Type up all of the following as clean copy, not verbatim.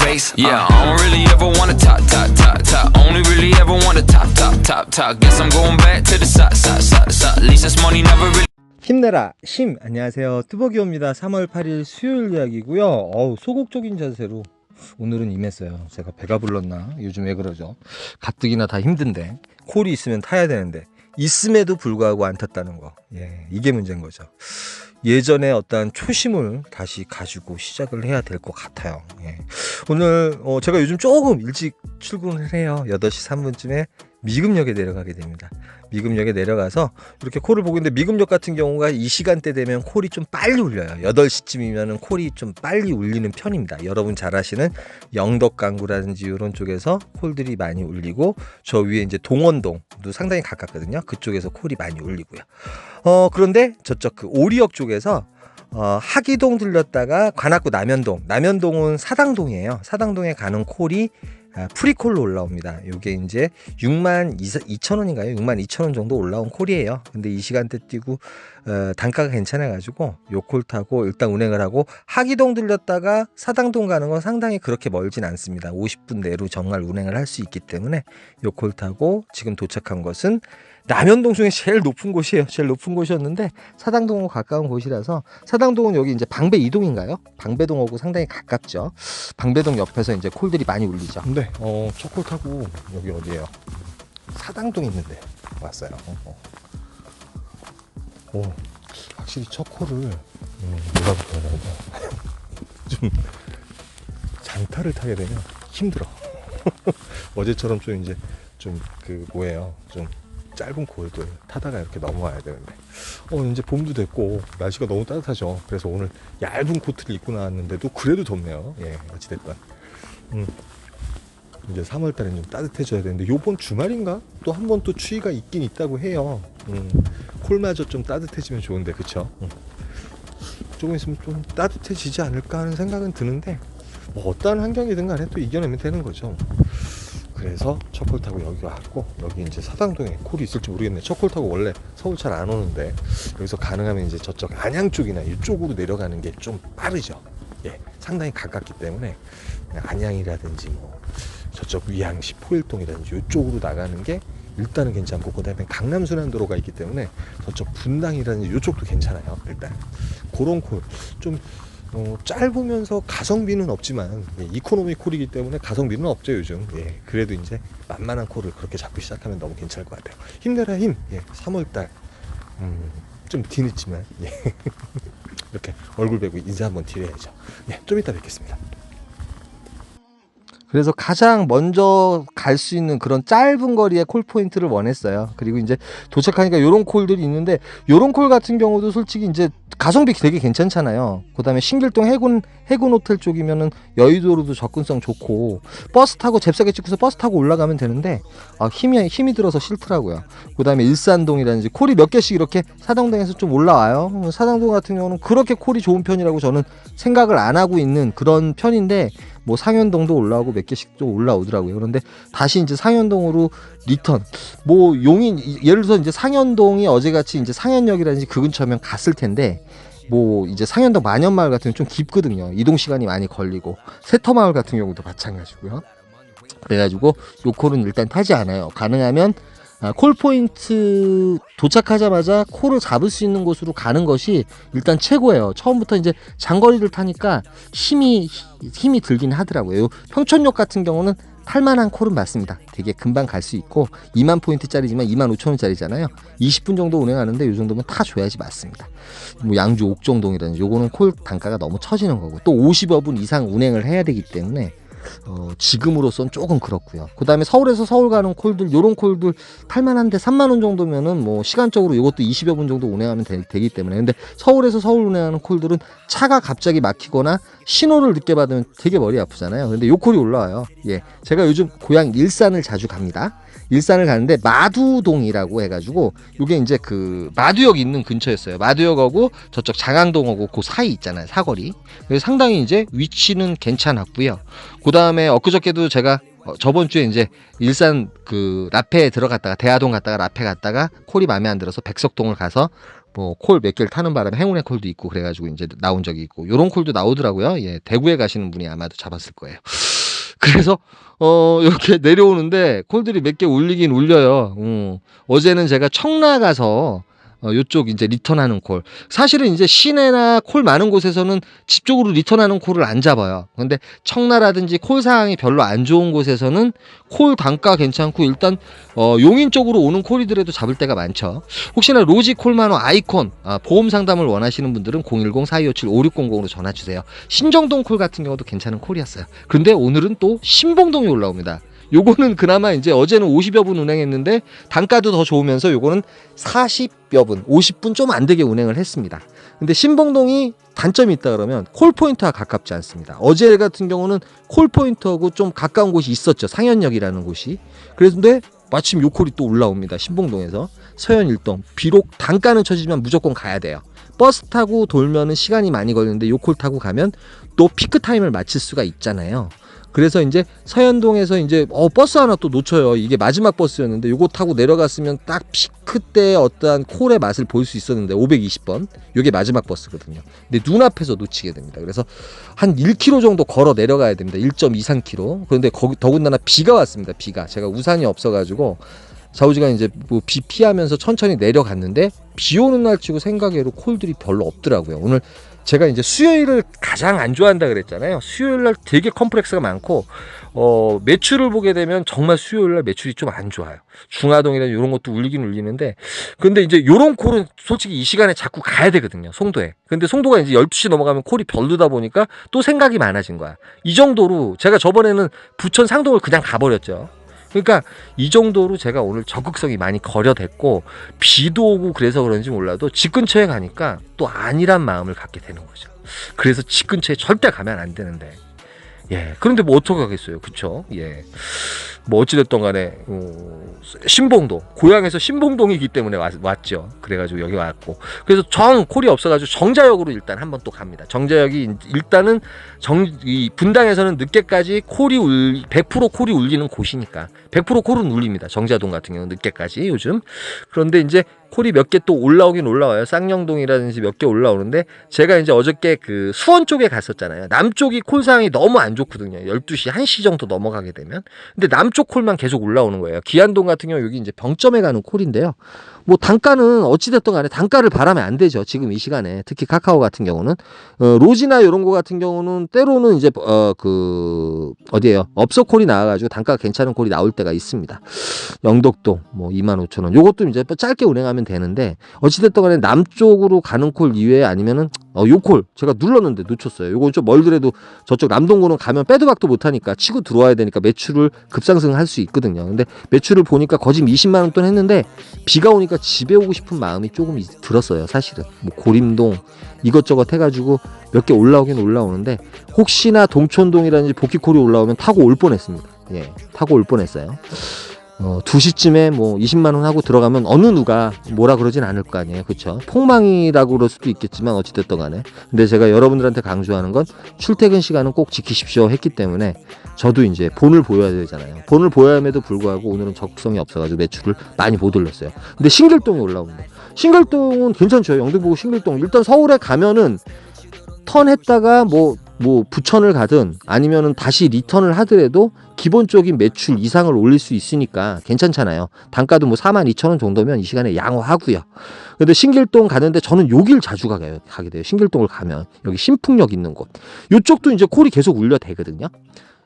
race. Yeah, I don't really ever wanna top. Only really ever wanna top. Guess I'm going back to the side. At least this money never really. 힘내라 힘. 안녕하세요, 뚜벅이옵니다. 3월 8일 수요일 이야기고요. 소극적인 자세로 오늘은 임했어요. 제가 배가 불렀나? 요즘 왜 그러죠? 가뜩이나 다 힘든데 콜이 있으면 타야 되는데 있음에도 불구하고 안 탔다는 거. 예, 이게 문제인 거죠. 예전에 어떤 초심을 다시 가지고 시작을 해야 될 것 같아요. 예. 오늘 제가 요즘 조금 일찍 출근을 해요. 8시 3분쯤에 미금역에 내려가게 됩니다. 미금역에 내려가서 이렇게 콜을 보고 있는데, 미금역 같은 경우가 이 시간대 되면 콜이 좀 빨리 울려요. 8시쯤이면 콜이 좀 빨리 울리는 편입니다. 여러분 잘 아시는 영덕강구라든지 이런 쪽에서 콜들이 많이 울리고, 저 위에 이제 동원동도 상당히 가깝거든요. 그쪽에서 콜이 많이 울리고요. 그런데 저쪽 그 오리역 쪽에서 하기동 들렸다가 관악구 남현동은 사당동이에요. 사당동에 가는 콜이 프리콜로 올라옵니다. 요게 이제 62,000원인가요? 62,000원 정도 올라온 콜이에요. 근데 이 시간대 뛰고 단가가 괜찮아가지고 요 콜 타고 일단 운행을 하고, 하기동 들렸다가 사당동 가는 건 상당히 그렇게 멀진 않습니다. 50분 내로 정말 운행을 할 수 있기 때문에 요 콜 타고 지금 도착한 것은 남현동 중에 제일 높은 곳이에요. 제일 높은 곳이었는데 사당동하고 가까운 곳이라서, 사당동은 여기 이제 방배 이동인가요? 방배동하고 상당히 가깝죠. 방배동 옆에서 이제 콜들이 많이 울리죠. 근데 첫 콜 타고 여기 어디예요? 사당동 있는데 왔어요. 확실히 첫 콜을 뭐라고 표현해야 되나? 좀 장타를 타게 되면 힘들어. 어제처럼 좀 이제 좀 그 뭐예요? 좀 짧은 콜들 타다가 이렇게 넘어와야 되는데, 이제 봄도 됐고 날씨가 너무 따뜻하죠. 그래서 오늘 얇은 코트를 입고 나왔는데도 그래도 덥네요. 예, 어찌됐건 이제 3월달엔 좀 따뜻해져야 되는데, 요번 주말인가 또 한 번 또 추위가 있긴 있다고 해요. 콜마저 좀 따뜻해지면 좋은데, 그쵸? 조금 있으면 좀 따뜻해지지 않을까 하는 생각은 드는데, 뭐 어떠한 환경이든 간에 또 이겨내면 되는 거죠. 그래서 첫 콜 타고 여기 왔고, 여기 이제 사당동에 콜이 있을지 모르겠네. 첫 콜 타고 원래 서울 잘 안 오는데, 여기서 가능하면 이제 저쪽 안양 쪽이나 이쪽으로 내려가는 게 좀 빠르죠. 예, 상당히 가깝기 때문에 안양이라든지 뭐 저쪽 위양시 포일동이라든지 이쪽으로 나가는 게 일단은 괜찮고, 그 다음에 강남 순환도로가 있기 때문에 저쪽 분당이라든지 이쪽도 괜찮아요. 일단 그런 콜 좀 짧으면서 가성비는 없지만, 이코노미 콜이기 때문에 가성비는 없죠 요즘. 예, 그래도 이제 만만한 콜을 그렇게 잡고 시작하면 너무 괜찮을 것 같아요. 힘내라 힘. 예, 3월달 좀 뒤늦지만 이렇게 얼굴 뵈고 인사 한번 드려야죠. 예, 좀 이따 뵙겠습니다. 그래서 가장 먼저 갈 수 있는 그런 짧은 거리의 콜 포인트를 원했어요. 그리고 이제 도착하니까 요런 콜들이 있는데, 요런 콜 같은 경우도 솔직히 이제 가성비 되게 괜찮잖아요. 그 다음에 신길동 해군 호텔 쪽이면은 여의도로도 접근성 좋고, 버스 타고 잽싸게 찍고서 버스 타고 올라가면 되는데, 힘이 들어서 싫더라고요. 그 다음에 일산동이라든지 콜이 몇 개씩 이렇게 사당동에서 좀 올라와요. 사당동 같은 경우는 그렇게 콜이 좋은 편이라고 저는 생각을 안 하고 있는 그런 편인데, 뭐 상현동도 올라오고 몇 개씩 좀 올라오더라고요. 그런데 다시 이제 상현동으로 리턴, 뭐 용인, 예를 들어서 이제 상현동이 어제같이 이제 상현역이라든지 그 근처면 갔을 텐데, 뭐 이제 상현동 만연마을 같은 경우는 좀 깊거든요. 이동 시간이 많이 걸리고, 세터마을 같은 경우도 마찬가지고요. 그래가지고 요 콜은 일단 타지 않아요. 가능하면 콜 포인트 도착하자마자 콜을 잡을 수 있는 곳으로 가는 것이 일단 최고예요. 처음부터 이제 장거리를 타니까 힘이 들긴 하더라고요. 평촌역 같은 경우는 탈만한 콜은 맞습니다. 되게 금방 갈 수 있고, 2만 포인트짜리지만 25,000원짜리잖아요. 20분 정도 운행하는데 이 정도면 타줘야지 맞습니다. 뭐 양주 옥정동이라든지 요거는 콜 단가가 너무 처지는 거고, 또 50여 분 이상 운행을 해야 되기 때문에 지금으로선 조금 그렇고요. 그 다음에 서울에서 서울 가는 콜들, 요런 콜들 탈만한데 3만원 정도면은 뭐 시간적으로 이것도 20여 분 정도 운행하면 되기 때문에. 근데 서울에서 서울 운행하는 콜들은 차가 갑자기 막히거나 신호를 늦게 받으면 되게 머리 아프잖아요. 근데 요 콜이 올라와요. 예, 제가 요즘 고향 일산을 자주 갑니다. 일산을 가는데 마두동이라고 해가지고, 요게 이제 그 마두역 있는 근처였어요. 마두역하고 저쪽 장항동하고 그 사이 있잖아요, 사거리. 그래서 상당히 이제 위치는 괜찮았고요. 그 다음에 엊그저께도 제가 저번 주에 이제 일산 그 라페에 들어갔다가 대하동 갔다가 라페 갔다가 콜이 마음에 안 들어서 백석동을 가서 뭐 콜 몇 개를 타는 바람에 행운의 콜도 있고 그래가지고 이제 나온 적이 있고 요런 콜도 나오더라고요. 예, 대구에 가시는 분이 아마도 잡았을 거예요. 그래서 이렇게 내려오는데 콜들이 몇 개 울리긴 울려요. 어제는 제가 청라 가서 요쪽 이제 리턴하는 콜. 사실은 이제 시내나 콜 많은 곳에서는 집 쪽으로 리턴하는 콜을 안 잡아요. 근데 청라라든지 콜 상황이 별로 안 좋은 곳에서는 콜 단가 괜찮고 일단 용인 쪽으로 오는 콜이더라도 잡을 때가 많죠. 혹시나 로지 콜만호 아이콘 보험 상담을 원하시는 분들은 010-4257-5600으로 전화 주세요. 신정동 콜 같은 경우도 괜찮은 콜이었어요. 그런데 오늘은 또 신봉동이 올라옵니다. 요거는 그나마 이제 어제는 50여 분 운행했는데 단가도 더 좋으면서 요거는 40여 분, 50분 좀 안 되게 운행을 했습니다. 근데 신봉동이 단점이 있다 그러면 콜포인트와 가깝지 않습니다. 어제 같은 경우는 콜포인트하고 좀 가까운 곳이 있었죠. 상현역이라는 곳이. 그런데 마침 요 콜이 또 올라옵니다. 신봉동에서 서현 일동. 비록 단가는 쳐지지만 무조건 가야 돼요. 버스 타고 돌면은 시간이 많이 걸리는데 요 콜 타고 가면 또 피크 타임을 맞출 수가 있잖아요. 그래서 이제 서현동에서 이제 버스 하나 또 놓쳐요. 이게 마지막 버스였는데 요거 타고 내려갔으면 딱 피크 때 어떠한 콜의 맛을 볼 수 있었는데 520번 요게 마지막 버스거든요. 근데 눈앞에서 놓치게 됩니다. 그래서 한 1km 정도 걸어 내려가야 됩니다. 1.23km. 그런데 거기 더군다나 비가 왔습니다. 비가 제가 우산이 없어가지고 좌우지간 이제 뭐 비 피하면서 천천히 내려갔는데 비 오는 날 치고 생각외로 콜들이 별로 없더라고요. 오늘 제가 이제 수요일을 가장 안 좋아한다 그랬잖아요. 수요일 날 되게 컴플렉스가 많고 매출을 보게 되면 정말 수요일 날 매출이 좀 안 좋아요. 중화동이나 이런 것도 울리긴 울리는데 근데 이제 요런 콜은 솔직히 이 시간에 자꾸 가야 되거든요. 송도에. 근데 송도가 이제 12시 넘어가면 콜이 별로다 보니까 또 생각이 많아진 거야. 이 정도로 제가 저번에는 부천 상동을 그냥 가버렸죠. 그러니까 이 정도로 제가 오늘 적극성이 많이 거려됐고 비도 오고 그래서 그런지 몰라도 집 근처에 가니까 또 아니란 마음을 갖게 되는 거죠. 그래서 집 근처에 절대 가면 안 되는데 예 그런데 뭐 어떻게 하겠어요. 그쵸? 예. 뭐 어찌됐든 간에 신봉동 고향에서 신봉동이기 때문에 왔죠. 그래가지고 여기 왔고 그래서 콜이 없어가지고 정자역으로 일단 한번 또 갑니다. 정자역이 일단은 이 분당에서는 늦게까지 100% 콜이 울리는 곳이니까 100% 콜은 울립니다. 정자동 같은 경우는 늦게까지 요즘. 그런데 이제 콜이 몇 개 또 올라오긴 올라와요. 쌍용동이라든지 몇 개 올라오는데 제가 이제 어저께 그 수원 쪽에 갔었잖아요. 남쪽이 콜 상황이 너무 안 좋거든요. 12시, 1시 정도 넘어가게 되면. 근데 남쪽 콜만 계속 올라오는 거예요. 기안동 같은 경우 여기 이제 병점에 가는 콜인데요. 뭐 단가는 어찌됐든 간에 단가를 바라면 안 되죠. 지금 이 시간에. 특히 카카오 같은 경우는. 로지나 이런 거 같은 경우는 때로는 이제 어디에요? 업소콜이 나와가지고 단가가 괜찮은 콜이 나올 때가 있습니다. 영덕동 뭐 25,000원. 요것도 이제 짧게 운행하면 되는데 어찌됐든 간에 남쪽으로 가는 콜 이외에 아니면은 요 콜 제가 눌렀는데 놓쳤어요. 요건 좀 멀더라도 저쪽 남동구는 가면 빼도 박도 못하니까 치고 들어와야 되니까 매출을 급상승할 수 있거든요. 근데 매출을 보니까 거짓 20만 원 돈 했는데 비가 오니까 집에 오고 싶은 마음이 조금 들었어요. 사실은 뭐 고림동 이것저것 해가지고 몇 개 올라오긴 올라오는데 혹시나 동촌동이라든지 복귀콜이 올라오면 타고 올 뻔했습니다. 예, 타고 올 뻔했어요. 2시쯤에 뭐 20만 원 하고 들어가면 어느 누가 뭐라 그러진 않을 거 아니에요. 그렇죠? 폭망이라고 그럴 수도 있겠지만 어찌됐든 간에. 근데 제가 여러분들한테 강조하는 건 출퇴근 시간은 꼭 지키십시오 했기 때문에 저도 이제 본을 보여야 되잖아요. 본을 보여야 함에도 불구하고 오늘은 적성이 없어가지고 매출을 많이 못 올렸어요. 근데 신길동이 올라옵니다. 신길동은 괜찮죠. 영등포구 신길동. 일단 서울에 가면은 턴했다가 뭐 부천을 가든 아니면은 다시 리턴을 하더라도 기본적인 매출 이상을 올릴 수 있으니까 괜찮잖아요. 단가도 뭐 42,000원 정도면 이 시간에 양호하고요. 근데 신길동 가는데 저는 여길 자주 가게 돼요. 신길동을 가면 여기 신풍역 있는 곳. 요쪽도 이제 콜이 계속 울려대거든요.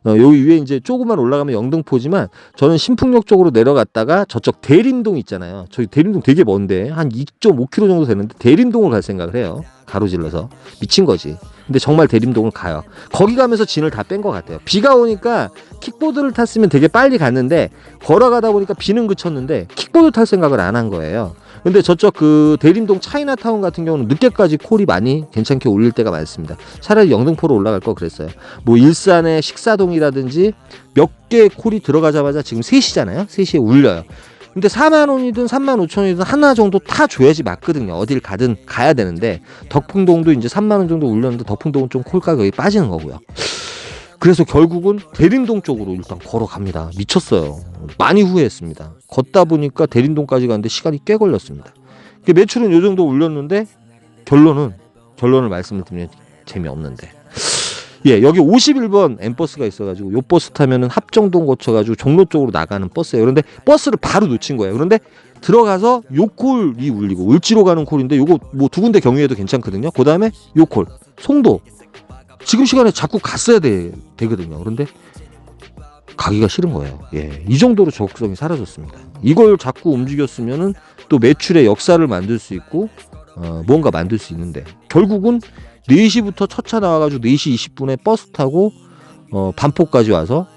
여기 위에 이제 조금만 올라가면 영등포지만 저는 신풍역 쪽으로 내려갔다가 저쪽 대림동 있잖아요. 저희 대림동 되게 먼데 한 2.5km 정도 되는데 대림동을 갈 생각을 해요. 가로질러서 미친 거지. 근데 정말 대림동을 가요. 거기 가면서 진을 다 뺀 것 같아요. 비가 오니까 킥보드를 탔으면 되게 빨리 갔는데 걸어가다 보니까 비는 그쳤는데 킥보드 탈 생각을 안 한 거예요. 근데 저쪽 그 대림동 차이나타운 같은 경우는 늦게까지 콜이 많이 괜찮게 올릴 때가 많습니다. 차라리 영등포로 올라갈 거 그랬어요. 뭐 일산의 식사동이라든지 몇 개 콜이 들어가자마자 지금 3시잖아요. 3시에 울려요. 근데 4만 원이든 3만 5천 원이든 하나 정도 타줘야지 맞거든요. 어딜 가든 가야 되는데 덕풍동도 이제 3만 원 정도 올렸는데 덕풍동은 좀 콜 가격이 빠지는 거고요. 그래서 결국은 대림동 쪽으로 일단 걸어갑니다. 미쳤어요. 많이 후회했습니다. 걷다 보니까 대림동까지 가는데 시간이 꽤 걸렸습니다. 매출은 요 정도 올렸는데 결론을 말씀을 드리면 재미없는데. 예, 여기 51번 M버스가 있어가지고 요 버스 타면은 합정동 거쳐가지고 종로 쪽으로 나가는 버스예요. 그런데 버스를 바로 놓친 거예요. 그런데 들어가서 요 콜이 울리고, 을지로 가는 콜인데 요거 뭐 두 군데 경유해도 괜찮거든요. 그 다음에 요 콜, 송도. 지금 시간에 자꾸 갔어야 되거든요. 그런데 가기가 싫은 거예요. 예, 이 정도로 적극성이 사라졌습니다. 이걸 자꾸 움직였으면은 또 매출의 역사를 만들 수 있고 뭔가 만들 수 있는데, 결국은 4시부터 첫 차 나와가지고 4시 20분에 버스 타고 반포까지 와서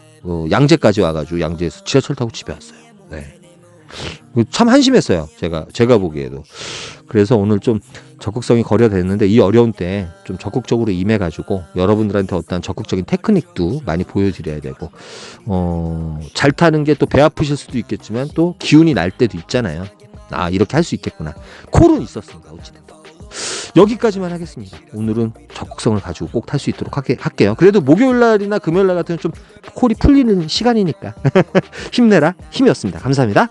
양재까지 와가지고 양재에서 지하철 타고 집에 왔어요. 네. 참 한심했어요. 제가 보기에도. 그래서 오늘 좀 적극성이 거려됐는데, 이 어려운 때 좀 적극적으로 임해가지고 여러분들한테 어떤 적극적인 테크닉도 많이 보여드려야 되고, 잘 타는 게 또 배 아프실 수도 있겠지만 또 기운이 날 때도 있잖아요. 아, 이렇게 할 수 있겠구나. 콜은 있었습니다. 어찌됐든. 여기까지만 하겠습니다. 오늘은 적극성을 가지고 꼭 탈 수 있도록 할게요. 그래도 목요일날이나 금요일날 같은 좀 콜이 풀리는 시간이니까 힘내라. 힘이었습니다. 감사합니다.